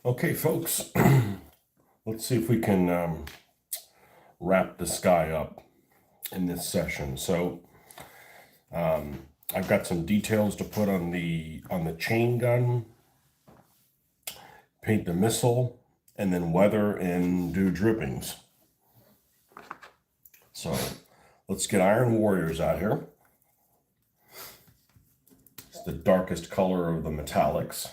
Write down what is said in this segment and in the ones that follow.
Okay, folks, let's see if we can wrap this guy up in this session. So I've got some details to put on the chain gun, paint the missile, and then weather and do drippings. So let's get Iron Warriors out here. It's the darkest color of the metallics.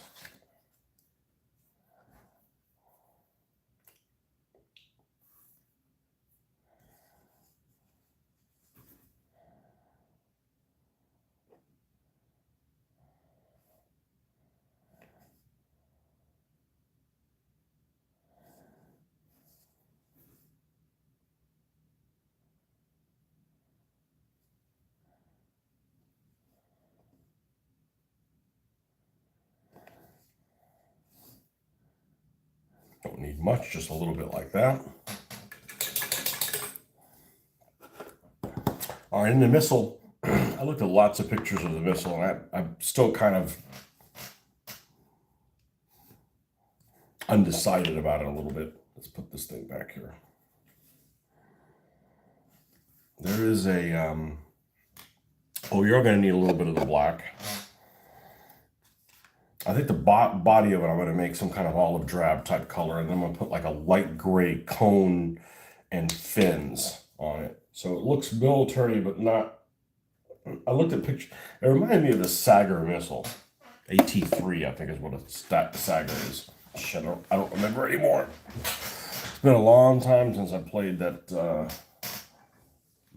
Don't need much, just a little bit like that. All right, in the missile, I looked at lots of pictures of the missile, and I'm still kind of undecided about it a little bit. Let's put this thing back here. There is a, you're going to need a little bit of the black. I think the body of it, I'm going to make some kind of olive drab type color, and then I'm going to put like a light gray cone and fins on it. So it looks military, but not. I looked at pictures. It reminded me of the Sager missile. AT-3, I think is what a Sager is. Shit, I don't remember anymore. It's been a long time since I played that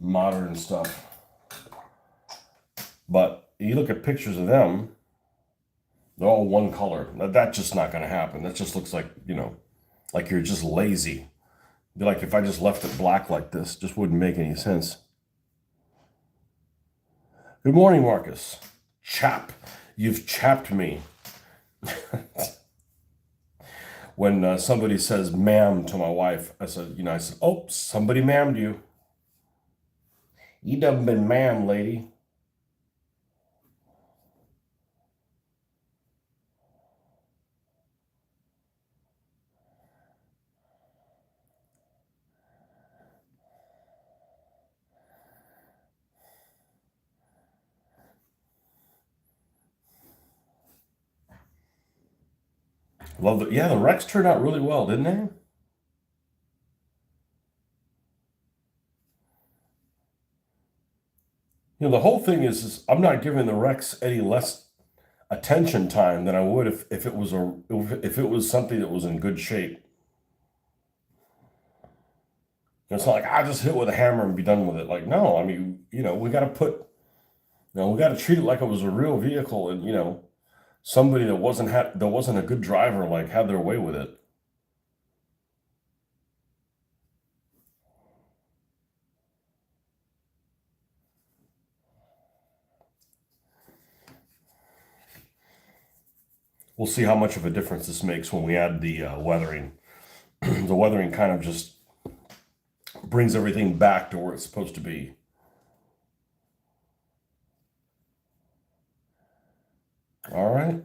modern stuff. But you look at pictures of them, they're all one color. That's just not going to happen. That just looks like, like you're just lazy. It'd be like if I just left it black like this, just wouldn't make any sense. Good morning, Marcus. Chap. You've chapped me. When somebody says ma'am to my wife, I said, oh, somebody ma'amed you. You done been ma'am, lady. Love it. Yeah, the Rex turned out really well, didn't they? The whole thing is I'm not giving the Rex any less attention time than I would if it was something that was in good shape. It's not like I just hit it with a hammer and be done with it. Like, no, I mean, we got to we got to treat it like it was a real vehicle, and somebody that wasn't a good driver like had their way with it. We'll see how much of a difference this makes when we add the weathering. The weathering kind of just brings everything back to where it's supposed to be. All right.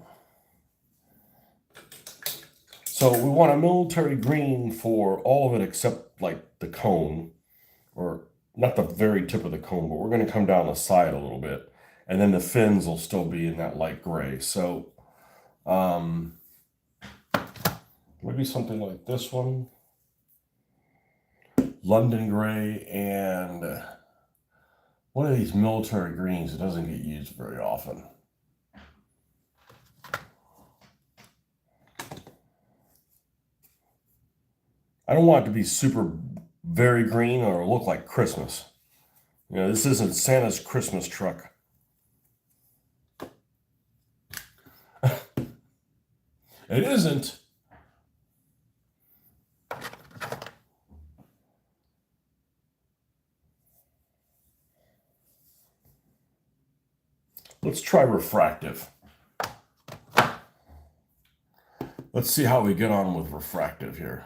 So we want a military green for all of it except like the cone, or not the very tip of the cone, but we're going to come down the side a little bit. And then the fins will still be in that light gray. So maybe something like this one. London gray and one of these military greens that doesn't get used very often. I don't want it to be super very green or look like Christmas. This isn't Santa's Christmas truck. It isn't. Let's try refractive. Let's see how we get on with refractive here.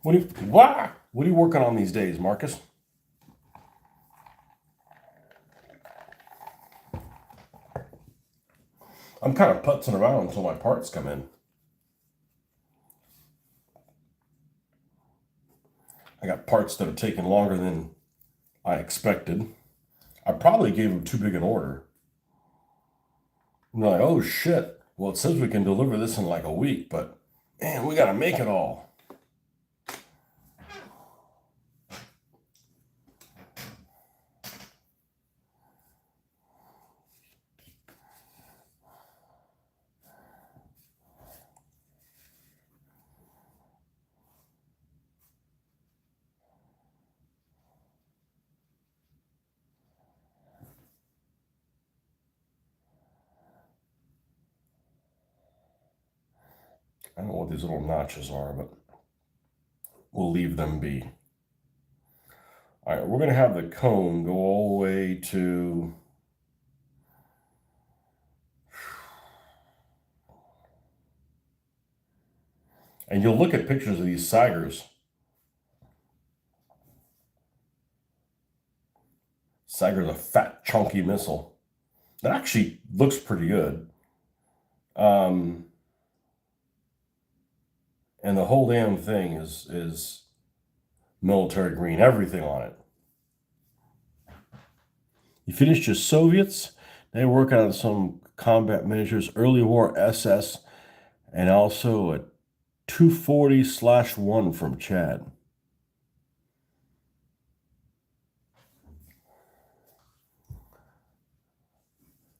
What? What are you working on these days, Marcus? I'm kind of putzing around until my parts come in. I got parts that are taking longer than I expected. I probably gave them too big an order. And they're like, oh shit. Well, it says we can deliver this in like a week, but man, we got to make it all. I don't know what these little notches are, but we'll leave them be. All right, we're going to have the cone go all the way to... And you'll look at pictures of these Sagers. Sager's a fat, chunky missile. That actually looks pretty good. And the whole damn thing is military green, everything on it. You finished your Soviets. They're working on some combat miniatures, early war SS, and also a 240/1 from Chad.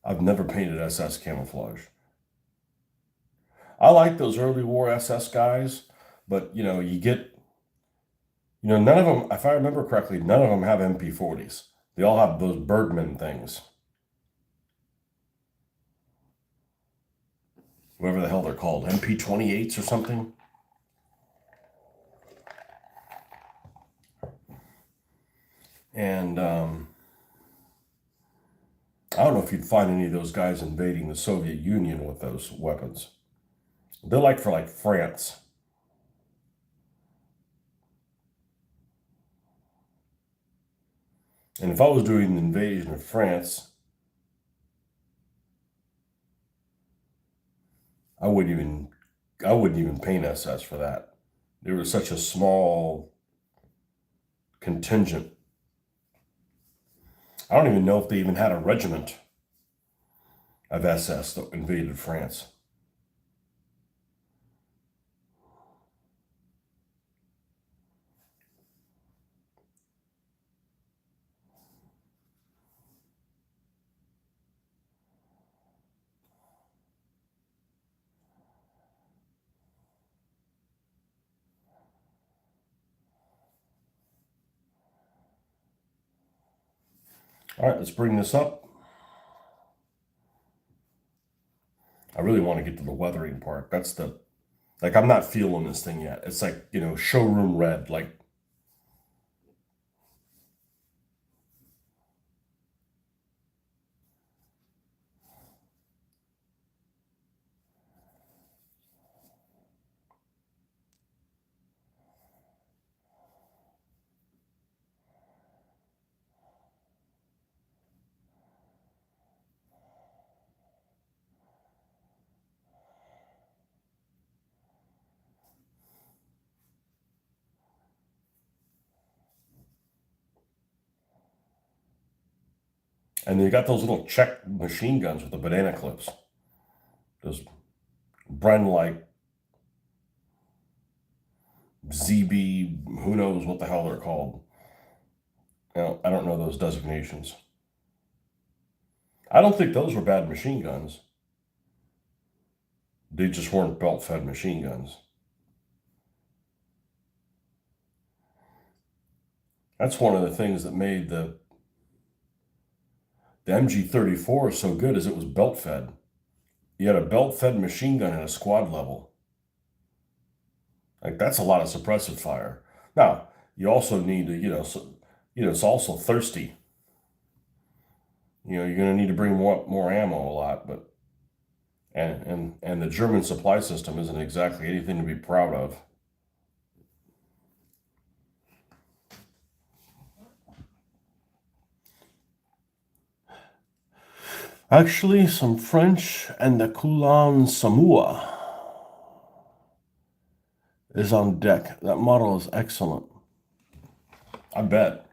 I've never painted SS camouflage. I like those early war SS guys, but you get, none of them, if I remember correctly, none of them have MP40s. They all have those Bergman things. Whatever the hell they're called, MP28s or something. And I don't know if you'd find any of those guys invading the Soviet Union with those weapons. They're like for like France. And if I was doing an invasion of France, I wouldn't even paint SS for that. There was such a small contingent. I don't even know if they even had a regiment of SS that invaded France. All right, let's bring this up. I really want to get to the weathering part. I'm not feeling this thing yet. It's like, showroom red, like. And you got those little Czech machine guns with the banana clips. Those Bren like ZB, who knows what the hell they're called. I don't know those designations. I don't think those were bad machine guns. They just weren't belt-fed machine guns. That's one of the things that made the MG34 so good, is it was belt-fed. You had a belt-fed machine gun at a squad level. Like, that's a lot of suppressive fire. Now, you also need to, it's also thirsty. You're going to need to bring more ammo a lot, but and the German supply system isn't exactly anything to be proud of. Actually, some French and the Kulan Samoa is on deck. That model is excellent. I bet.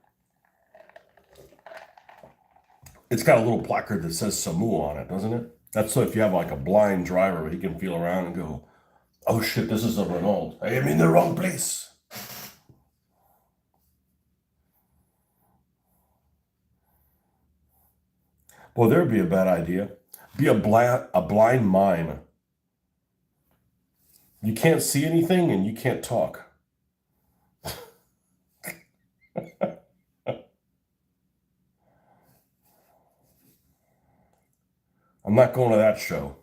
It's got a little placard that says Samoa on it, doesn't it? That's so if you have like a blind driver, he can feel around and go, oh shit, this is a Renault. I am in the wrong place. Well, there'd be a bad idea. Be a blind mime. You can't see anything and you can't talk. I'm not going to that show.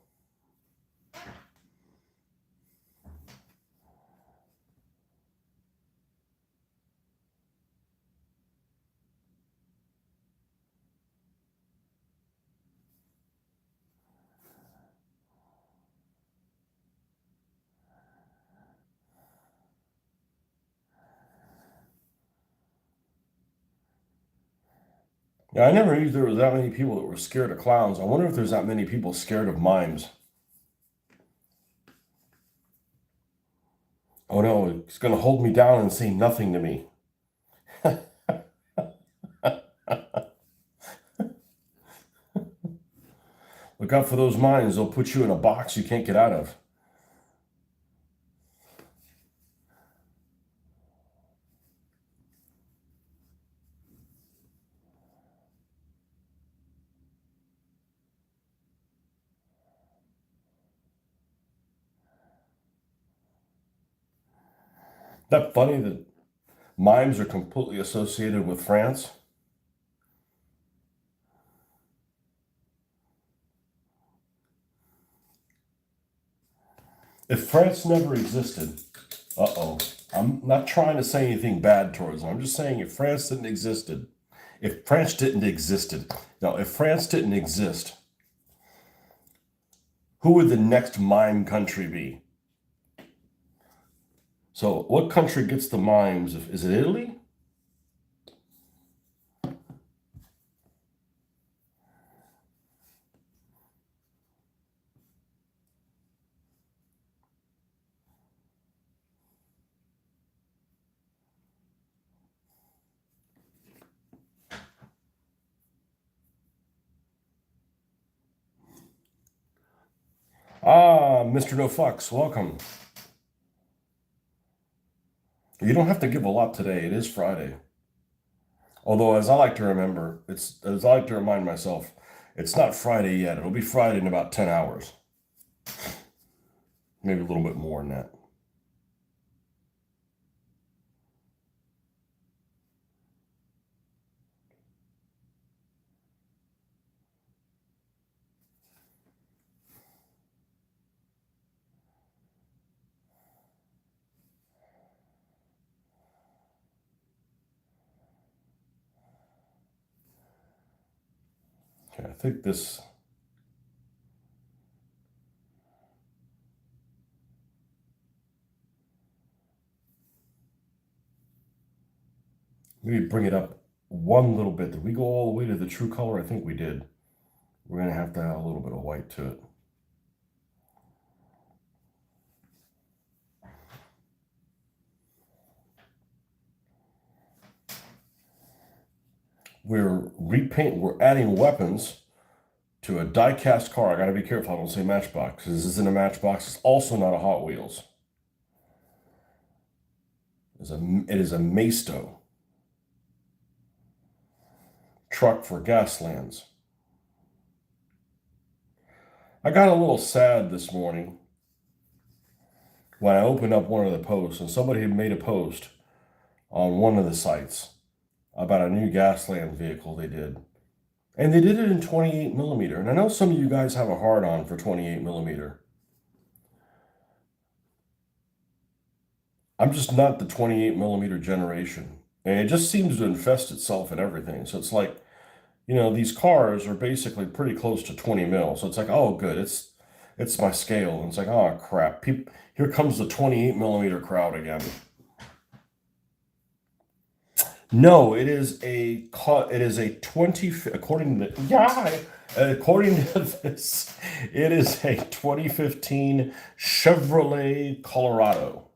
Yeah, I never knew there was that many people that were scared of clowns. I wonder if there's that many people scared of mimes. Oh no, it's going to hold me down and say nothing to me. Look out for those mimes. They'll put you in a box you can't get out of. Isn't that funny that mimes are completely associated with France? If France never existed, uh-oh. I'm not trying to say anything bad towards them. I'm just saying if France didn't existed, if France didn't existed, now if France didn't exist, who would the next mime country be? So what country gets the mimes? Is it Italy? Ah, Mr. No Fucks, welcome. You don't have to give a lot today. It is Friday. Although, as I like to remember, as I like to remind myself, it's not Friday yet. It'll be Friday in about 10 hours. Maybe a little bit more than that. Okay, I think this. Maybe bring it up one little bit. Did we go all the way to the true color? I think we did. We're going to have to add a little bit of white to it. We're adding weapons to a die-cast car. I got to be careful I don't say Matchbox, because this isn't a Matchbox. It's also not a Hot Wheels. It is a Maisto truck for Gaslands. I got a little sad this morning when I opened up one of the posts, and somebody had made a post on one of the sites about a new Gasland vehicle they did. And they did it in 28 millimeter. And I know some of you guys have a hard on for 28 millimeter. I'm just not the 28 millimeter generation. And it just seems to infest itself in everything. So it's like, these cars are basically pretty close to 20 mil. So it's like, oh, good. It's my scale. And it's like, oh, crap. Here comes the 28 millimeter crowd again. No, it is a 20, according to the, yeah, According to this, it is a 2015 Chevrolet Colorado.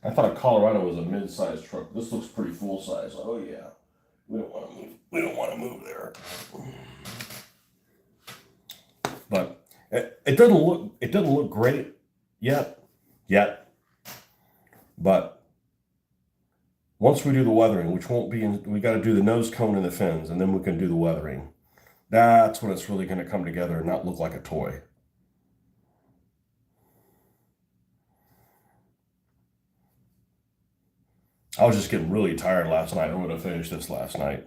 I thought a Colorado was a mid-sized truck. This looks pretty full-size. Oh yeah, we don't want to move. We don't want to move there. But it doesn't look. It doesn't look great yet. But once we do the weathering, which won't be in, we got to do the nose cone and the fins, and then we can do the weathering. That's when it's really going to come together and not look like a toy. I was just getting really tired last night. I'm going to finish this last night.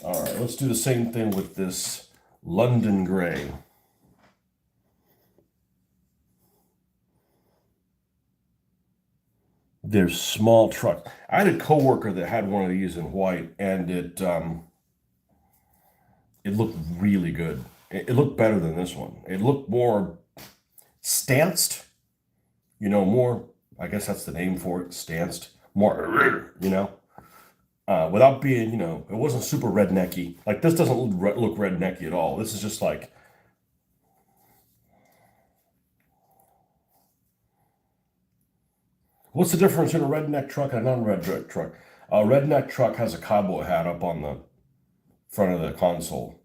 All right, let's do the same thing with this London Gray. There's small trucks. I had a coworker that had one of these in white, and it looked really good. It looked better than this one. It looked more stanced, more. I guess that's the name for it, stanced. More, without being, it wasn't super rednecky. Like this doesn't look rednecky at all. This is just like. What's the difference in a redneck truck and a non-redneck truck? A redneck truck has a cowboy hat up on the front of the console.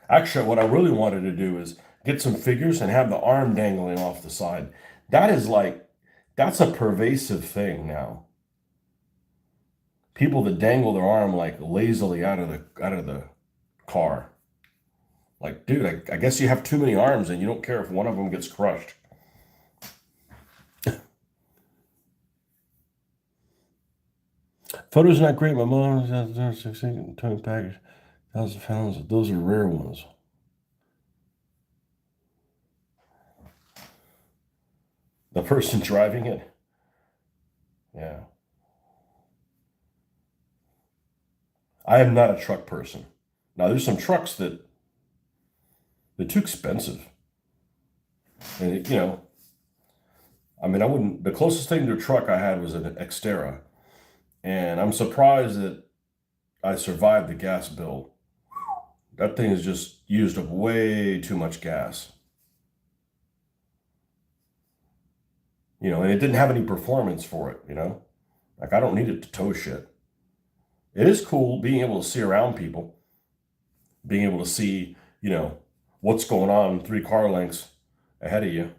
Actually, what I really wanted to do is get some figures and have the arm dangling off the side. That's a pervasive thing now. People that dangle their arm like lazily out of the car. Like, dude, I guess you have too many arms and you don't care if one of them gets crushed. Photos not great. My mom has 16 ton package, 1,000 pounds. Those are rare ones. The person driving it, yeah. I am not a truck person. Now, there's some trucks that they're too expensive, and I mean, I wouldn't. The closest thing to a truck I had was an Xterra, and I'm surprised that I survived the gas bill. That thing has just used up way too much gas. And it didn't have any performance for it. Like I don't need it to tow shit. It is cool being able to see around people, being able to see, what's going on 3 car lengths ahead of you.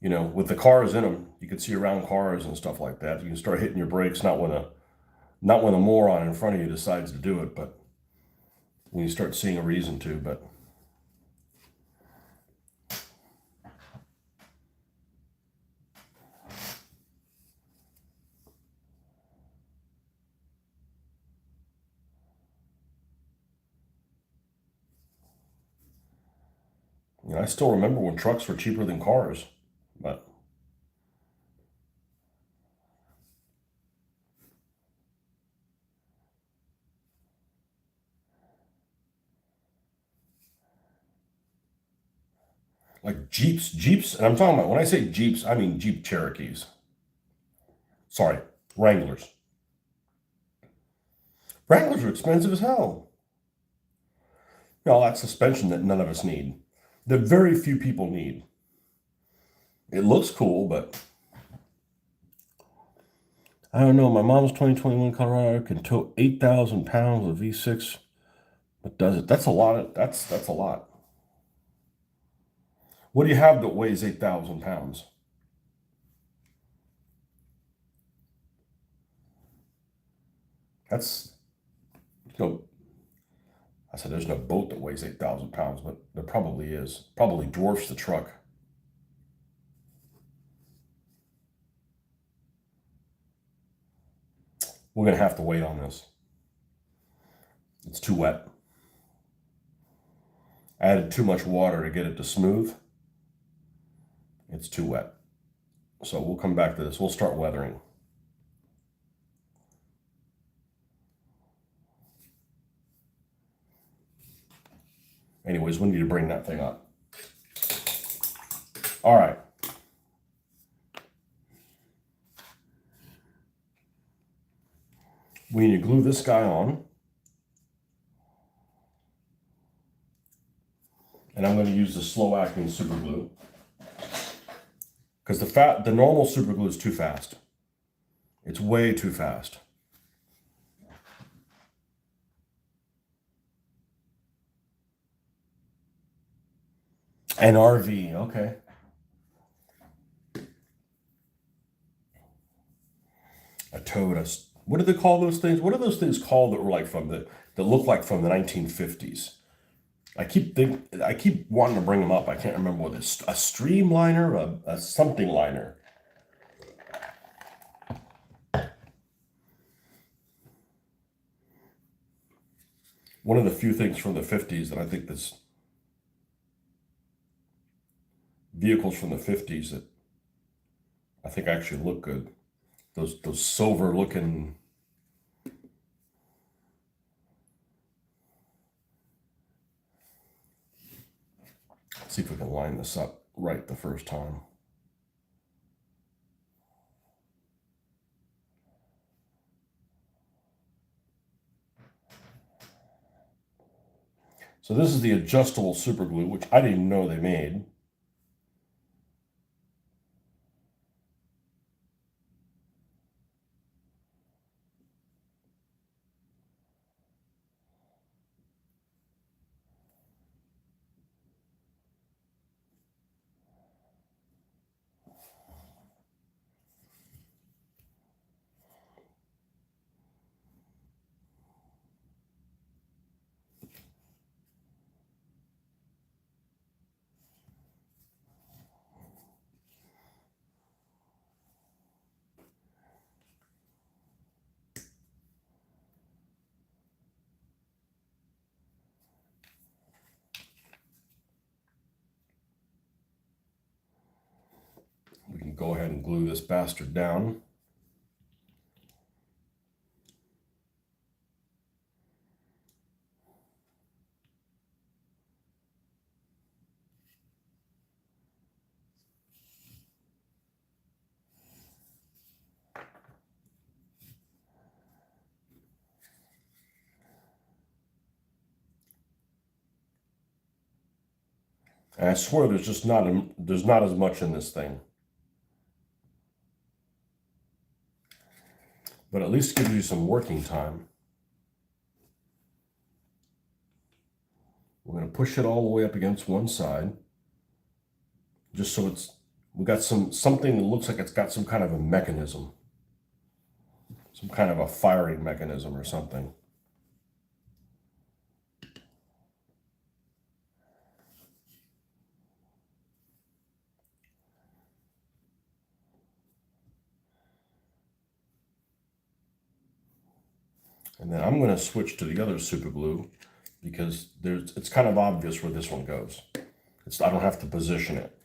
With the cars in them, you can see around cars and stuff like that. You can start hitting your brakes, not when a moron in front of you decides to do it, but when you start seeing a reason to. But I still remember when trucks were cheaper than cars. But like Jeeps, and I'm talking about, when I say Jeeps, I mean Jeep Cherokees. Sorry, Wranglers. Wranglers are expensive as hell. All that suspension that none of us need. That very few people need. It looks cool, but I don't know. My mom's 2021 Colorado can tow 8,000 pounds of V6. But does it? That's a lot. That's a lot. What do you have that weighs 8,000 pounds? That's no. I said there's no boat that weighs 8,000 pounds, but there probably is. Probably dwarfs the truck. We're gonna have to wait on this. It's too wet. I added too much water to get it to smooth. It's too wet. So we'll come back to this. We'll start weathering. Anyways, we need to bring that thing up. All right. we need to glue this guy on. And I'm going to use the slow acting super glue. Because the normal super glue is too fast. It's way too fast. An RV, okay. A toad. What do they call those things? What are those things called that were like that look like from the 1950s? I keep wanting to bring them up. I can't remember what it's a streamliner, a something liner. One of the few things from the 50s that I think this vehicles from the 50s that I think actually look good. Those silver looking. Let's see if we can line this up right the first time. So this is the adjustable super glue, which I didn't even know they made. We can go ahead and glue this bastard down. And I swear there's not as much in this thing. But at least gives you some working time. We're going to push it all the way up against one side. Just so we got something that looks like it's got some kind of a mechanism. Some kind of a firing mechanism or something. And then I'm going to switch to the other super glue because it's kind of obvious where this one goes. I don't have to position it.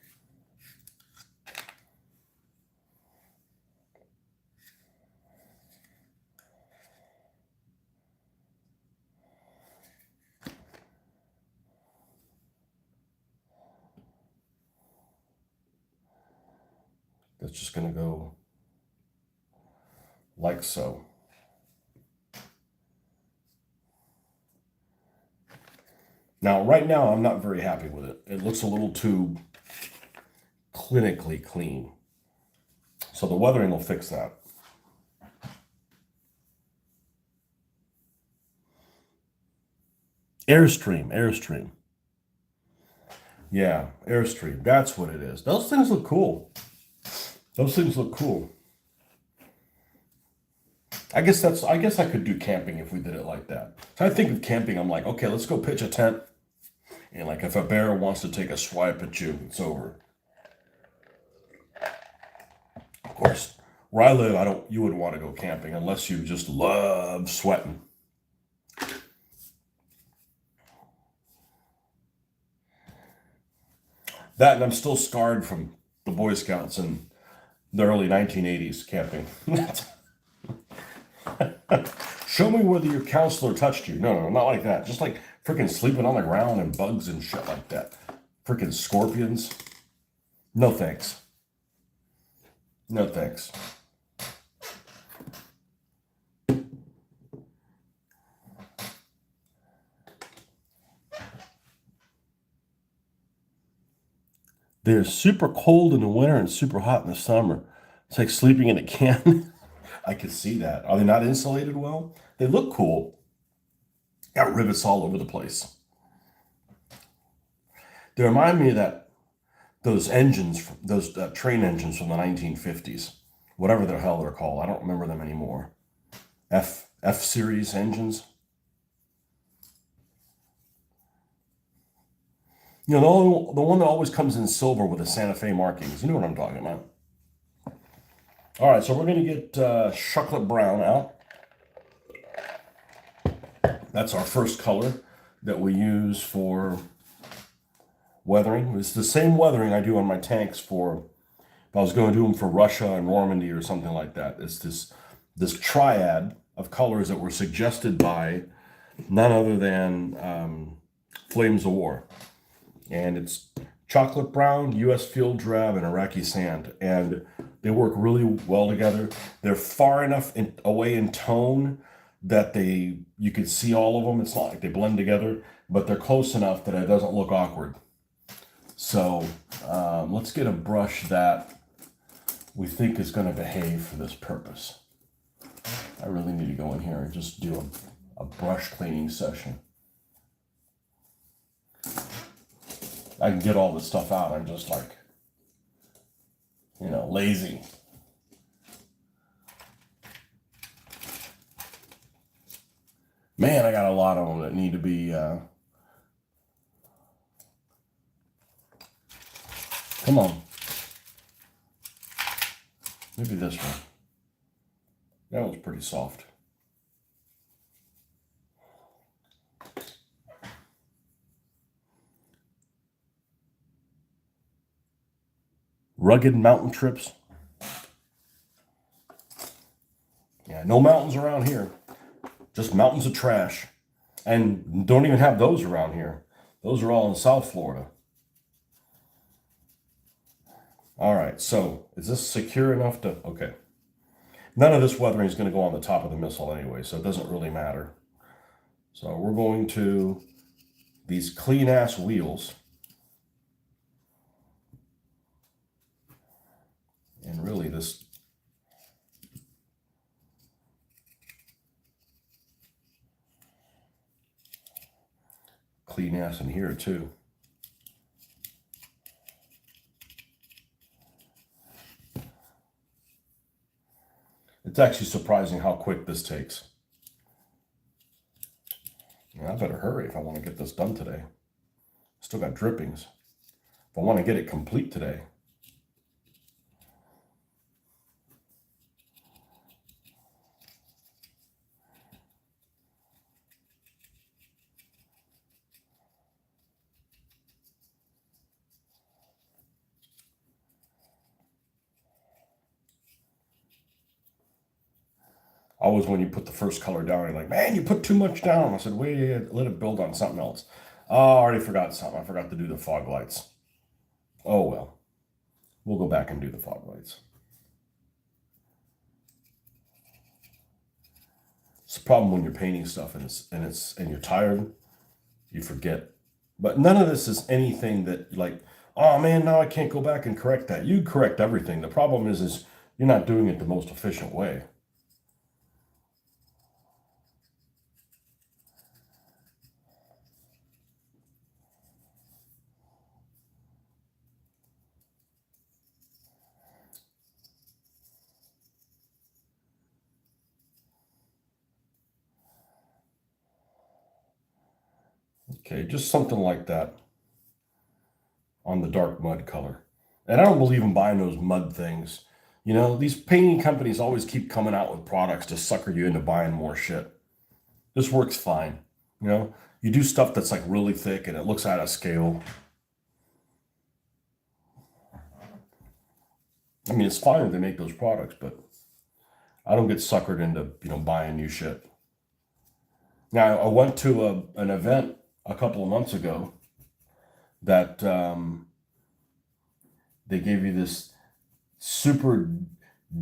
That's just going to go like so. Now, right now, I'm not very happy with it. It looks a little too clinically clean. So the weathering will fix that. Airstream. Yeah, Airstream. That's what it is. Those things look cool. I guess I could do camping if we did it like that. So I think of camping, I'm like, okay, let's go pitch a tent. And like if a bear wants to take a swipe at you, it's over. Of course, where I live, you wouldn't want to go camping unless you just love sweating. That and I'm still scarred from the Boy Scouts in the early 1980s camping. Show me whether your counselor touched you. No, not like that. Just like freaking sleeping on the ground and bugs and shit like that. Freaking scorpions. No thanks. No thanks. They're super cold in the winter and super hot in the summer. It's like sleeping in a can. I could see that. Are they not insulated well? They look cool. Got rivets all over the place. They remind me of those engines, those train engines from the 1950s, whatever the hell they're called. I don't remember them anymore. F series engines. You know, the one that always comes in silver with the Santa Fe markings. You know what I'm talking about. All right, so we're going to get chocolate brown out. That's our first color that we use for weathering. It's the same weathering I do on my tanks for, if I was going to do them for Russia and Normandy or something like that. It's this triad of colors that were suggested by none other than Flames of War. And it's chocolate brown, U.S. field drab, and Iraqi sand. And they work really well together. They're far enough away in tone that you can see all of them. It's not like they blend together, but they're close enough that it doesn't look awkward. So let's get a brush that we think is going to behave for this purpose. I really need to go in here and just do a brush cleaning session. I can get all this stuff out. I'm just like, lazy. Man, I got a lot of them that need to be, come on. Maybe this one. That was pretty soft. Rugged mountain trips. Yeah, no mountains around here. Just mountains of trash. And don't even have those around here. Those are all in South Florida. All right, so is this secure enough to, okay. None of this weathering is going to go on the top of the missile anyway, so it doesn't really matter. So we're going to these clean ass wheels. And really this clean ass in here too. It's actually surprising how quick this takes. I better hurry if I want to get this done today. Still got drippings. If I want to get it complete today. Always when you put the first color down, you're like, man, you put too much down. I said, wait, let it build on something else. Oh, I already forgot something. I forgot to do the fog lights. Oh, well. We'll go back and do the fog lights. It's a problem when you're painting stuff and you're tired, you forget. But none of this is anything that like, oh man, now I can't go back and correct that. You correct everything. The problem is you're not doing it the most efficient way. Okay, just something like that on the dark mud color. And I don't believe in buying those mud things. These painting companies always keep coming out with products to sucker you into buying more shit. This works fine. You do stuff that's like really thick and it looks out of scale. I mean, it's fine if they make those products, but I don't get suckered into, buying new shit. Now, I went to an event a couple of months ago that they gave you this super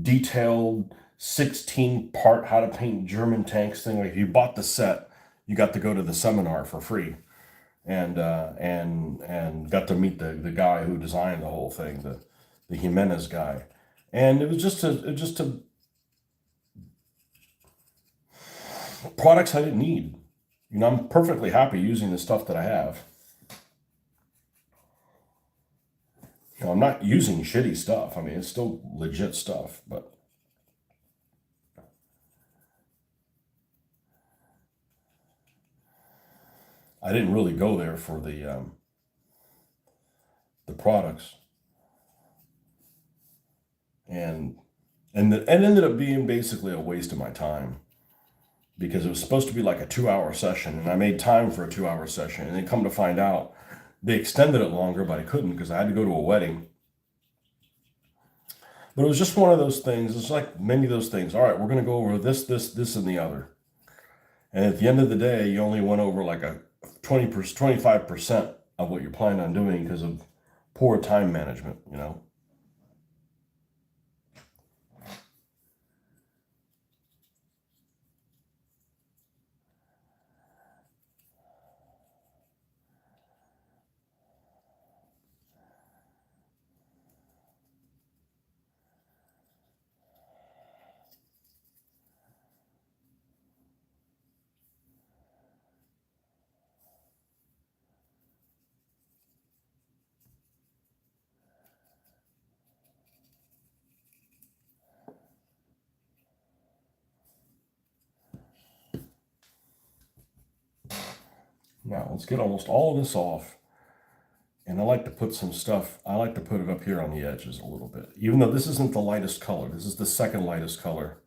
detailed 16-part how to paint German tanks thing. Like if you bought the set, you got to go to the seminar for free. and got to meet the guy who designed the whole thing, the Jimenez guy, and it was just a products I didn't need. You know, I'm perfectly happy using the stuff that I have. You know, I'm not using shitty stuff. I mean, it's still legit stuff, but I didn't really go there for the products, and it ended up being basically a waste of my time because it was supposed to be like a 2 hour session, and I made time for a 2 hour session, and then come to find out they extended it longer, but I couldn't because I had to go to a wedding. But it was just one of those things. It's like many of those things. All right, we're going to go over this, and the other. And at the end of the day, you only went over like a 20%, 25% of what you're planning on doing because of poor time management, you know? Now, let's get almost all of this off. And I like to put some stuff, I like to put it up here on the edges a little bit. Even though this isn't the lightest color, this is the second lightest color.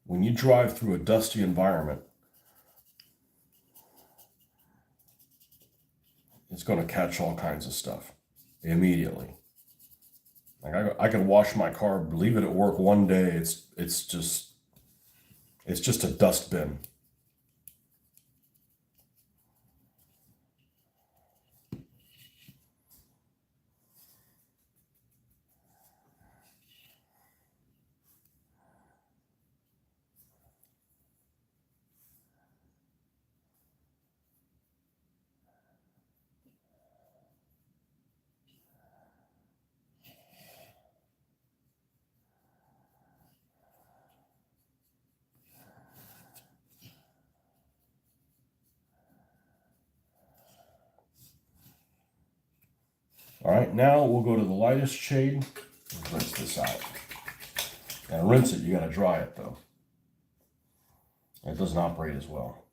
When you drive through a dusty environment, it's going to catch all kinds of stuff immediately. Like I can wash my car, leave it at work one day. It's just a dust bin. All right, now we'll go to the lightest shade. Rinse this out. And rinse it. You got to dry it though. It doesn't operate as well.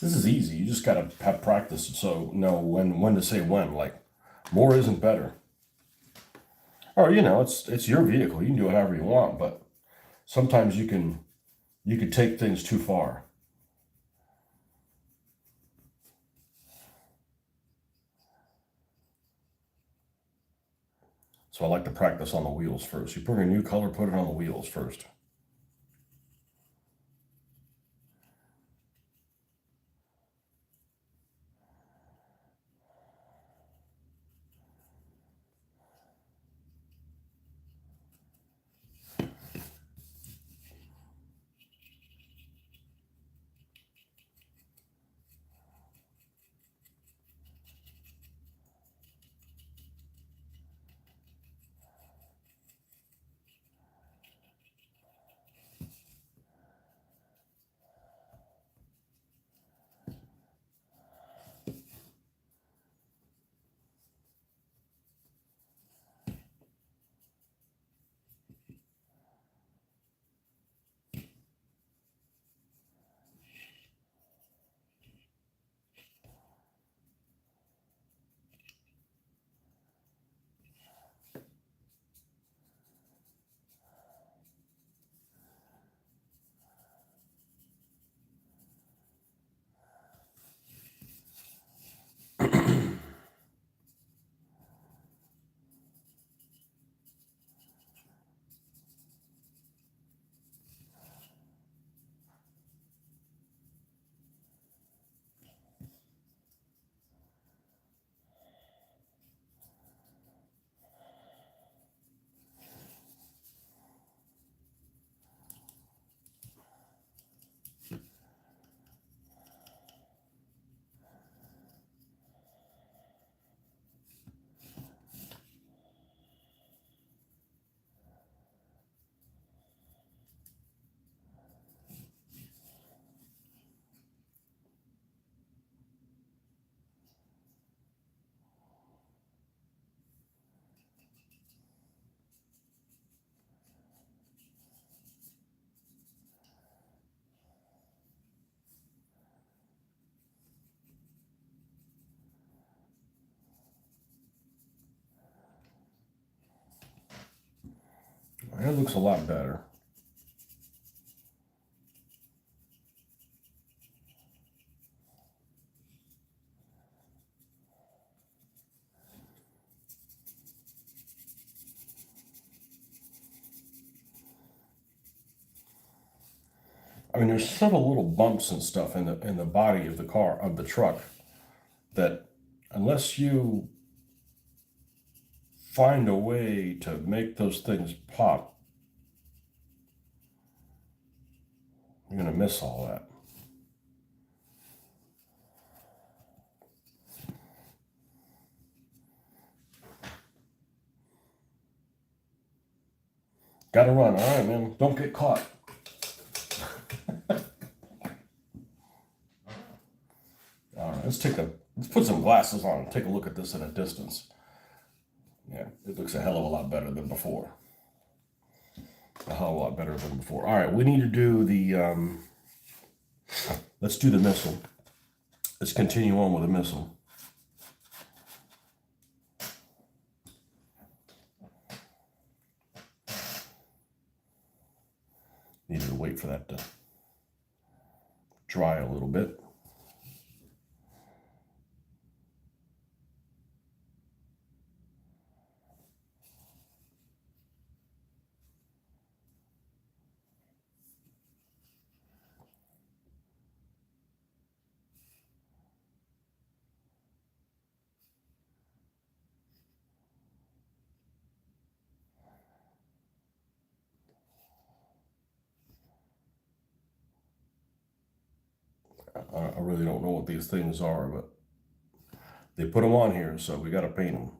This is easy. You just got to have practice so know when to say when. Like more isn't better. Or you know, it's your vehicle. You can do it however you want, but sometimes you can take things too far. So I like to practice on the wheels first. You put a new color, put it on the wheels first. It looks a lot better. I mean, there's several little bumps and stuff in the body of the car, of the truck, that unless you find a way to make those things pop, you're gonna miss all that. Gotta run. All right, man. Don't get caught. All right, let's put some glasses on and take a look at this at a distance. Yeah, it looks a hell of a lot better than before. A hell of a lot better than before. All right, we need to do the, let's do the missile. Let's continue on with the missile. Needed to wait for that to dry a little bit. I really don't know what these things are, but they put them on here, so we got to paint them.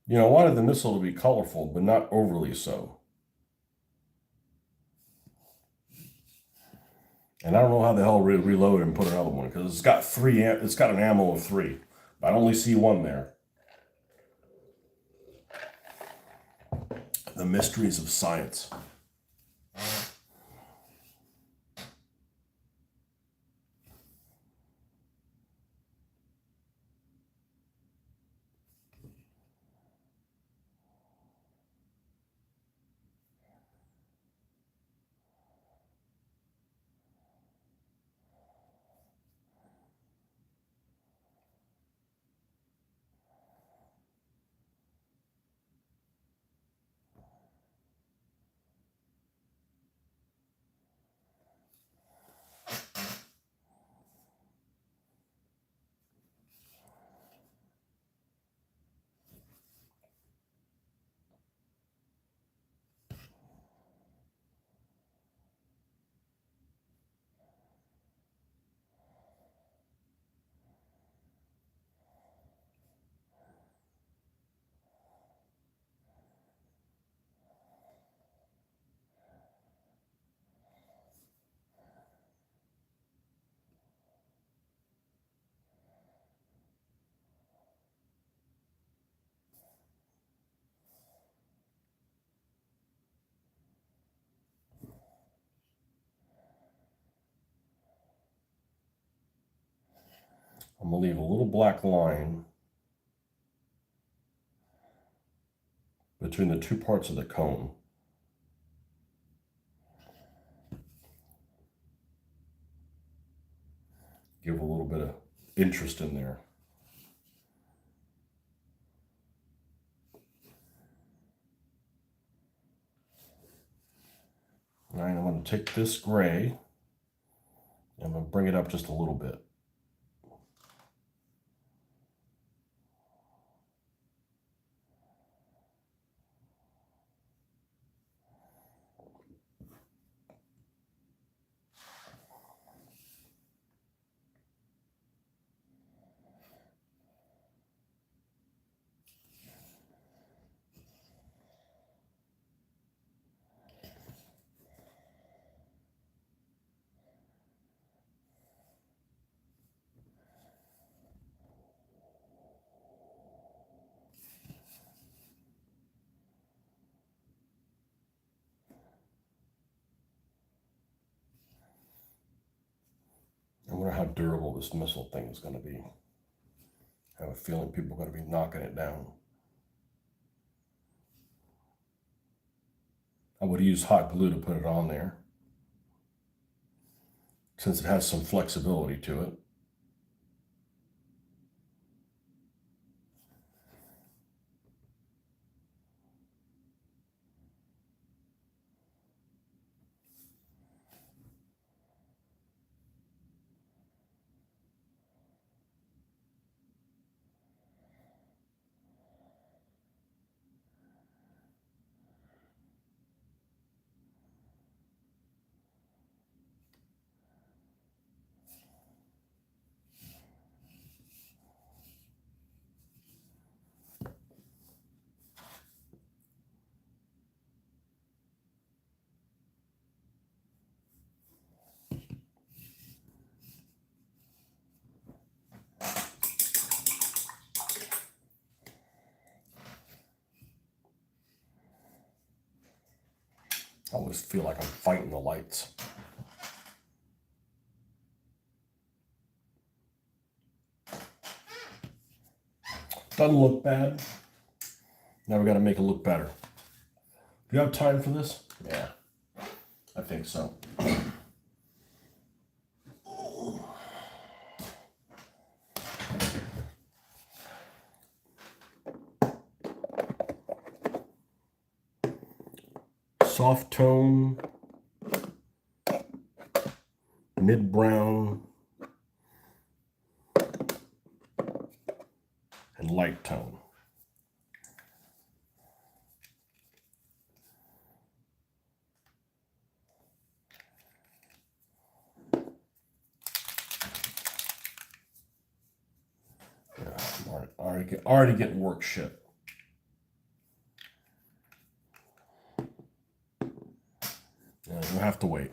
You know, I wanted the missile to be colorful, but not overly so. And I don't know how the hell reload and put another one, because it's got three. It's got an ammo of 3, but I only see one there. The mysteries of science. I'm gonna leave a little black line between the two parts of the cone. Give a little bit of interest in there. All right, I'm going to take this gray and I'm going to bring it up just a little bit. how durable this missile thing is going to be. I have a feeling people are going to be knocking it down. I would use hot glue to put it on there, since it has some flexibility to it. I always feel like I'm fighting the lights. Doesn't look bad. Now we got to make it look better. Do you have time for this? Yeah, I think so. Soft tone, mid brown, and light tone. Yeah, already getting work shit. Yeah, you'll have to wait.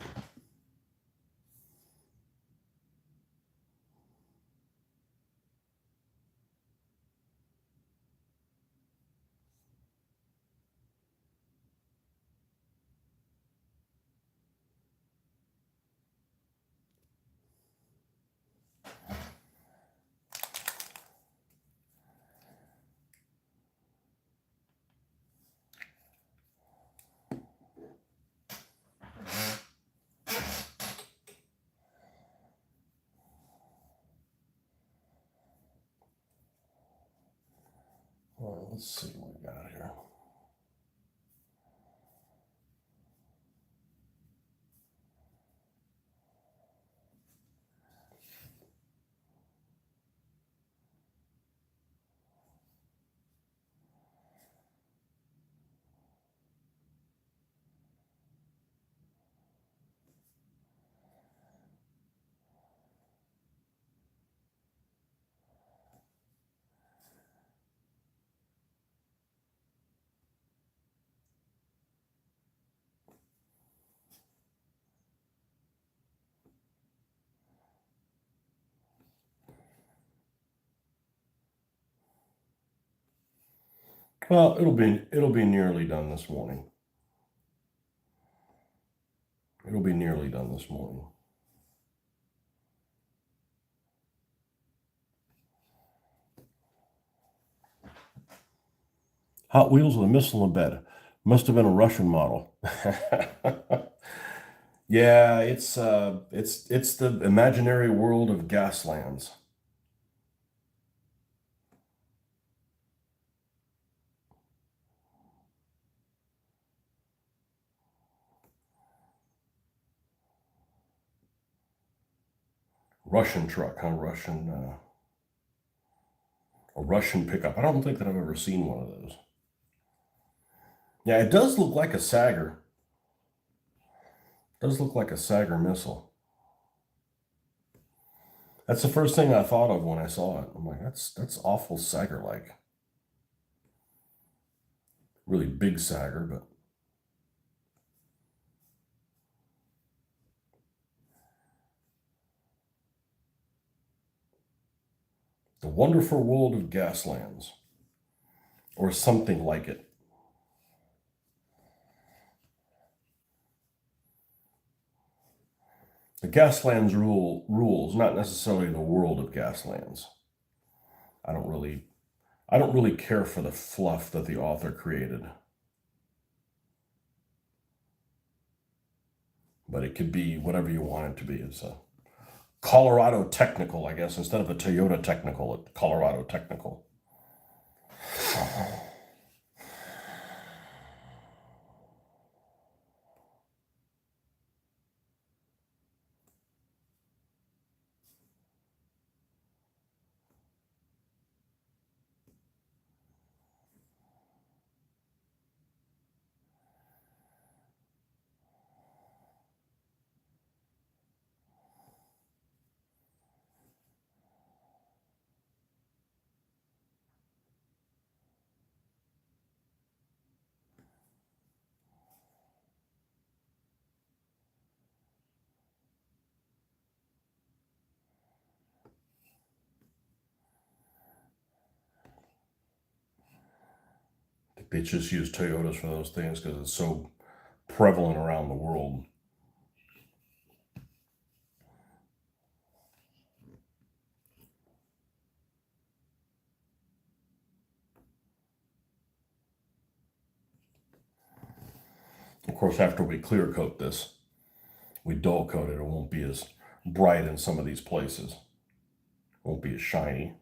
Well, let's see what we got here. Well, it'll be nearly done this morning. It'll be nearly done this morning. Hot Wheels with a missile in bed. Must have been a Russian model. Yeah, it's the imaginary world of Gaslands. Russian truck, huh? A Russian pickup. I don't think that I've ever seen one of those. Yeah, it does look like a Sagger. It does look like a Sagger missile. That's the first thing I thought of when I saw it. I'm like, that's awful Sagger-like. Really big Sagger, but the wonderful world of Gaslands, or something like it. The Gaslands rules, not necessarily the world of Gaslands. I don't really care for the fluff that the author created. But it could be whatever you want it to be. It's a Colorado Technical, I guess, instead of a Toyota Technical, a Colorado Technical. They just use Toyotas for those things because it's so prevalent around the world. Of course, after we clear coat this, we dull coat it. It won't be as bright in some of these places. It won't be as shiny.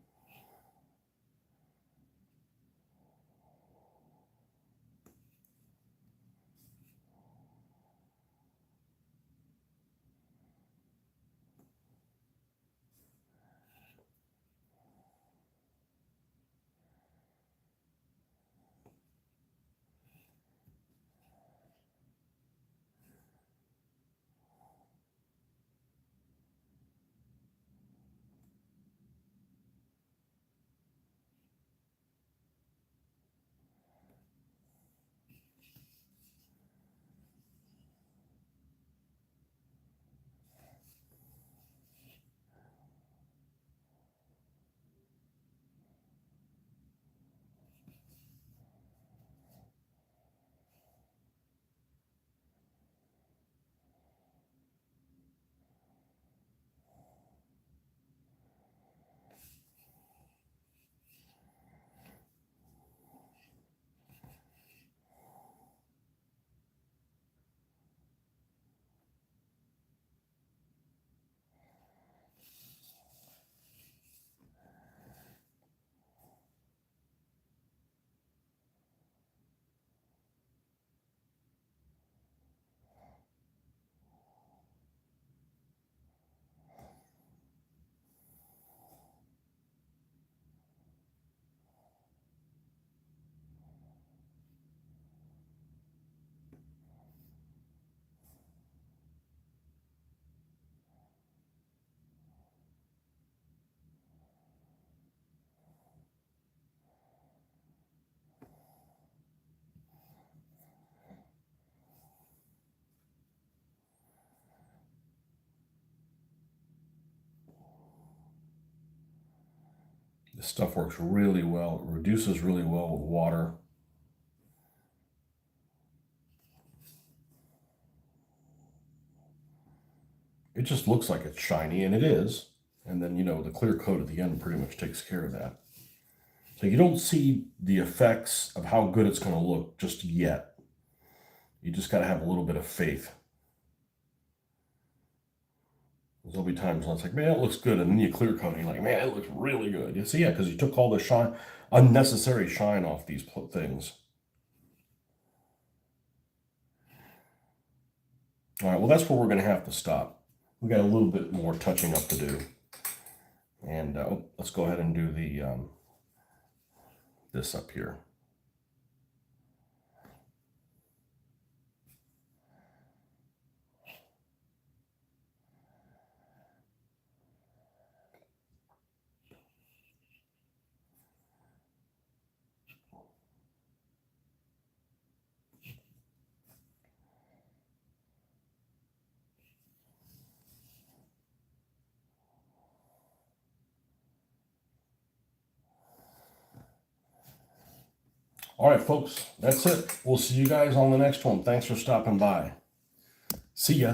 This stuff works really well. It reduces really well with water. It just looks like it's shiny, and it is. And then, the clear coat at the end pretty much takes care of that. So you don't see the effects of how good it's going to look just yet. You just got to have a little bit of faith. There'll be times when it's like, man, it looks good. And then you clear coat and you're like, man, it looks really good. You see, yeah, because you took all the shine, unnecessary shine off these things. All right, well, that's where we're going to have to stop. We got a little bit more touching up to do. And let's go ahead and do the this up here. All right, folks, that's it. We'll see you guys on the next one. Thanks for stopping by. See ya.